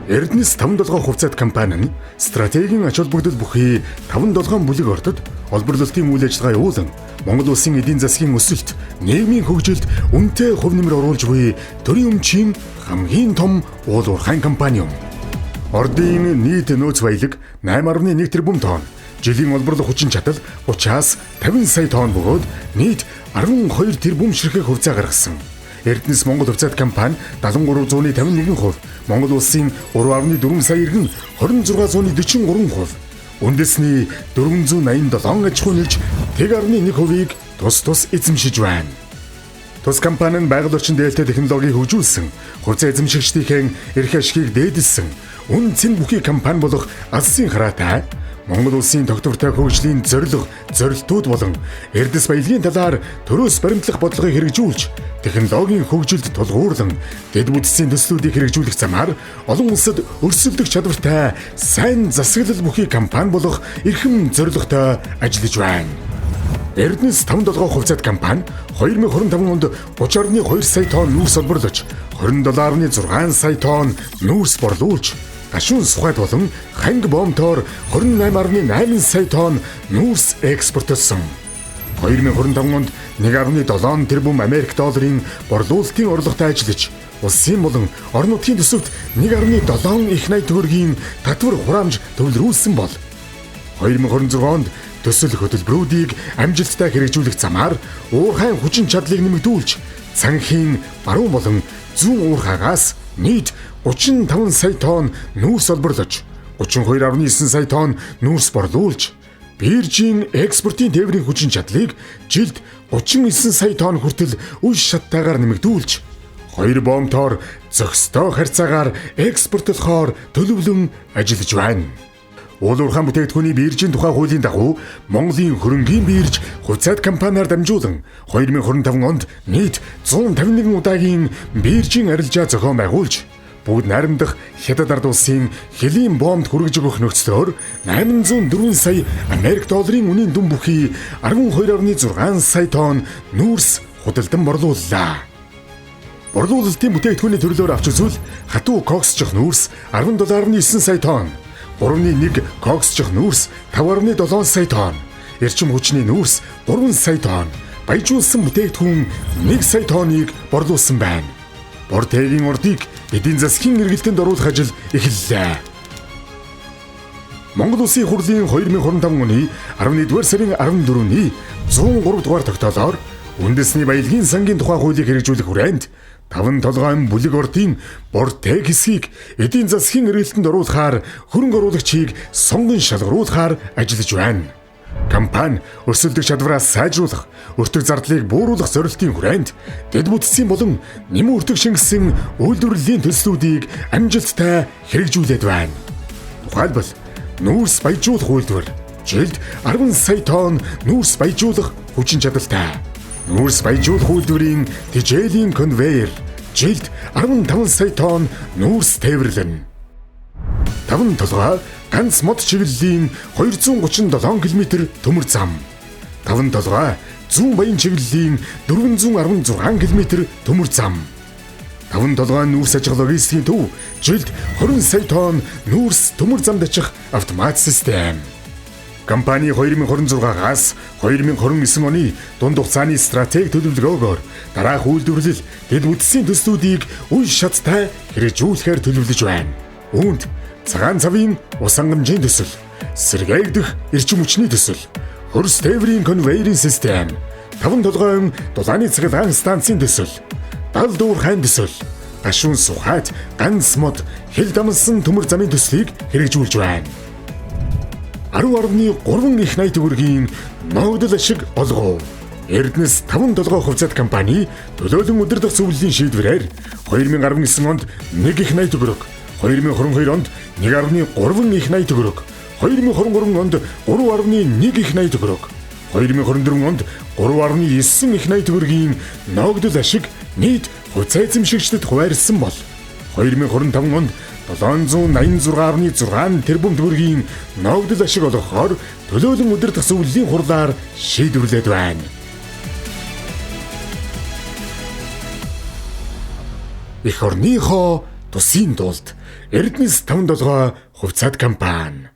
Эрдэнэс 5-7 хувьцаат компани нь стратегийн ач холбогдол бүхий 5-7 бүлэг ордод олборлолтын үйл ажиллагаа явуулан Монгол улсын эдийн засгийн өсөлт, нийгмийн хөгжилд үнэтэй хувь нэмэр оруулж буй төрийн өмчийн хамгийн том уул уурхайн компани юм. Ордын нийт нөөц баялаг 8.1 тэрбум тонн, жилийн олборлох хүчин чадал 30-аас 50 сая тонн бөгөөд нийт 12 тэрбум ширхэг хувьцаа гаргасан. Эрдэнэс Монгол хувьцаат компани 73.51%, Монгол улсын 3.4 сая иргэн 26.43%, үндэсний 487 аж ахуй нэгж 1.1%-ийг тус эзэмшиж байна. Тус компани нь байгаль орчин дээлтэй технологиг хөгжүүлсэн, хувьцаа эзэмшигчдийн эрх ашгийг дээдэлсэн, үн цэн бүхий компани болох Алсын хараатай Монгол улсын тогтвортой хөгжлийн зорилтууд болон Эрдэнэс баялагын талаар төрөөс баримтлах бодлогыг хэрэгжүүлж, технологийн хөгжилд тулгуурлан, дэд бүтцийн төслүүдийг хэрэгжүүлэх замаар олон улсад өрсөлдөх чадвартай сайн засаглал бүхий компани болох эрхэм зорилготой ажиллаж байна. Эрдэнэс 5-7 хувьцаат компани 2025 онд 30.2 сая тонн нүүрс олборлож, 27.6 сая тонн нүүрс борлуулж, гашуун сухайд болон ханг бомтоор 28.8 сая тонн нүүрс экспортлсон. 2025 онд 1.7 тэрбум Америк долларын борлуулалтын орлоготой ажиллаж, улсын болон орон нутгийн төсөвт 1.7 их найт төгрөгийн татвар хураамж төвлөрүүлсэн бол 2026 онд төсөл хөтөлбөрүүдийг амжилттай хэрэгжүүлэх замаар уурхайн хүчин чадлыг нэмэгдүүлж, цанхийн баруун болон зүүн уурхаагаас нийт 35 сая тонн нүүрс олборлож, 32.9 сая тонн нүүрс борлуулж, биржийн экспортын тээврийн хүчин чадлыг жилд 39 сая тонн хүртэл үе шаттайгаар нэмэгдүүлж, 2 бомтоор зохистой харьцаагаар экспортлохоор төлөвлөн ажиллаж байна. Уул уурхайн бүтээгдэхүүний биржийн тухай хуулийн дагуу Монголын хөрөнгийн бирж хувьцаат компаниар дамжуулан 2025 онд нийт 151 удаагийн биржийн арилжаа зохион байгуулж, бүгд найрамдах хятад ард улсын хэлийн бомбд хүргэж өгөх нөхцлөөр 804 сая Америк долларын үнийн дүн бүхий 12.6 сая тонн нүүрс худалдан борлууллаа. Борлуулалтын бүтээгдэхүүний төрлөөр авч үзвэл хатуу коксчих нүүрс 17.9 сая тонн, 3.1 коксчих нүүрс 5.7 сая тонн, эрчим хүчний нүүрс 3 сая тонн, баяжуулсан бүтээгдэхүүн 1 сая тонныг борлуулсан байна. Бор тээгийн урдыг эдийн засгийн эргэлтэнд оруулах ажил эхэллээ. Монгол Улсын хурлын 2025 оны 11-р сарын 14-ний 103 дугаар тогтоолоор үндэсний баялагын сангийн тухай хуулийг хэрэгжүүлэх хүрээнд 5-7 бүлэг ордын бор тээг хэсгийг эдийн засгийн эргэлтэнд оруулахаар хөрөнгө оруулагчийг сонгон шалгаруулахаар ажиллаж байна. Компани өрсөлдөх чадвараа сайжруулах, өртөг зардлыг бууруулах зорилтын хүрээнд дэд бүтцийн болон нэмэн өртөг шингэсэн үйлдвэрлэлийн төслүүдийг амжилттай хэрэгжүүлээд байна. Тухайлбал нүүрс баяжуулах үйлдвэр жилд 10 сая тонн нүүрс баяжуулах хүчин чадалтай. Нүүрс баяжуулах үйлдвэрийн тижээлийн конвейер жилд 15 сая тонн нүүрс тээвэрлэнэ. 5-7 ганц мод чиглэлийн 237 км төмөр зам. 5-7 зүүн баян чиглэлийн 416 км төмөр зам. 5-7 нүүрс аж ахуй логистикийн төв жилд 20 сая тонн нүүрс төмөр замд очих автомат систем. Компани 2026-аас 2029 оны дунд хугацааны стратеги төлөвлөгөөгөөр дараах үйлдвэрлэл дэд бүтцийн төслүүдийг үе шаттай хэрэгжүүлэхээр төлөвлөж байна. Үүнд цагаан цавын ус хангамжийн төсөл, сэргээгдэх эрчим хүчний төсөл, хөрс тээврийн конвейерийн систем, 5-7 дулааны цахилгаан станцын төсөл, дал дуурхайн төсөл, гашуун сухайд ганц мод хил дамсан төмөр замын төслийг хэрэгжүүлж байна. 10.3 их найт төгрөгийн ногдол ашиг олгов. Эрдэнэс 5-7 хувьцаат компани төлөөлөн удирдах зөвлөлийн шийдвэрээр 2019 онд 1 их найт төгрөг, 2022 онд 1.3 их найт төгрөг, 2023 онд 3.1 их найт төгрөг, 2024 онд 3.9 их найт төгрөгийн ногдол ашиг нийт хувьцаа эзэмшигчдэд хуваарлсан бол 2025 онд 786.6 тэрбум төгрөгийн ногдол ашиг олгохоор төлөөлөн удирдах зөвлөлийн хурлаар шийдвэрлээд байна. Эх орныхоо Тусын тулд Эрдэнэс 57 хувьцаат компани